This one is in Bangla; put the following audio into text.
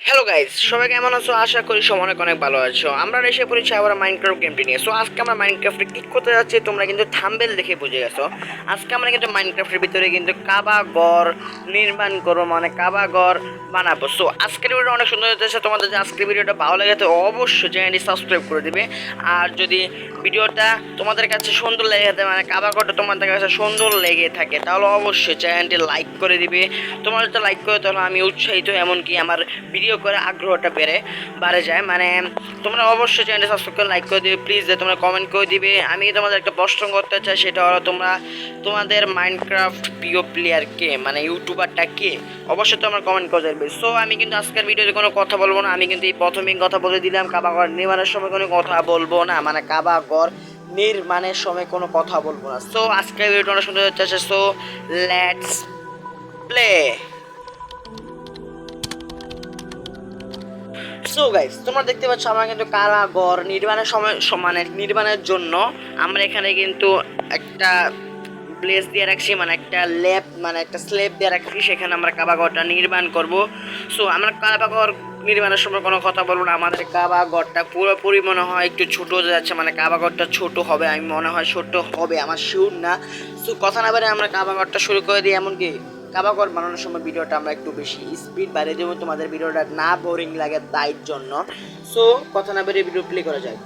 হ্যালো গাইস, সবাই কেমন আছো? আশা করি সবাই অনেক অনেক ভালো আছো। আমরা এসে পড়েছি আবার মাইনক্রাফট গেমটি নিয়ে। সো আজকে আমরা মাইনক্রাফটে কি করতে যাচ্ছি তোমরা কিন্তু থাম্বনেল দেখে বুঝে গেছো। আজকে আমরা কিন্তু মাইনক্রাফটের ভিতরে কিন্তু কাবা ঘর নির্মাণ করবো, মানে কাবা ঘর বানাবো। সো আজকের ভিডিওটা অনেক সুন্দর হতেছে। তোমাদের যদি আজকের ভিডিওটা ভালো লাগে তো অবশ্যই চ্যানেলটি সাবস্ক্রাইব করে দিবে। আর যদি ভিডিওটা তোমাদের কাছে সুন্দর লেগে থাকে, মানে কাবা ঘরটা তোমাদের কাছে সুন্দর লেগে থাকে, তাহলে অবশ্যই চ্যানেলটি লাইক করে দিবে। তোমরা যদি লাইক করো তাহলে আমি উৎসাহিত, এমনকি আমার ভিডিও করে আগ্রহটা বাড়ে যায়। মানে তোমরা অবশ্যই চ্যানেলটা সাবস্ক্রাইব করে লাইক করে দিবে প্লিজ। যে তোমরা কমেন্ট করে দিবে। আমি তোমাদের একটা প্রশ্ন করতে চাই, সেটা হলো তোমরা তোমাদের মাইনক্রাফট প্রিয় প্লেয়ার কে, মানে ইউটিউবারটা কে, অবশ্যই তোমরা কমেন্ট করে দেবে। সো আমি কিন্তু আজকের ভিডিওতে কোনো কথা বলবো না। আমি কিন্তু এই প্রথমেই কথা বলে দিলাম, কাবা ঘর নির্মাণের সময় কোনো কথা বলবো না, মানে কাবা ঘর নির্মাণের সময় কোনো কথা বলবো না। সো আজকের ভিডিওটা অনেক সুন্দর হচ্ছে। So let's play. So guys, তোমরা দেখতে পাচ্ছ আমরা কিন্তু কারাগর নির্মাণের সময় মানে নির্মাণের জন্য আমরা এখানে কিন্তু একটা প্লেস দিয়ে রাখছি, মানে একটা ল্যাব, মানে একটা স্ল্যাব দিয়ে রাখছি। সেখানে আমরা কাবাঘরটা নির্মাণ করব। সো আমরা কাবাঘর নির্মাণের সময় কোনো কথা বলবো না। আমাদের কাবাঘরটা পুরোপুরি মনে হয় একটু ছোট হয়ে যাচ্ছে, মানে কাবাঘরটা ছোট হবে, আমি মনে হয় ছোট হবে, আমার শিওর না। সো কথা না বলে আমরা কাবাঘরটা শুরু করে দিই। এমনকি কাবাঘর বানানোর সময় ভিডিওটা আমরা একটু বেশি স্পিড বাড়িয়ে দেবো, তোমাদের ভিডিওটা না বোরিং লাগে তাই জন্য। সো কথা না বেরিয়ে ভিডিও প্লে করা যায়।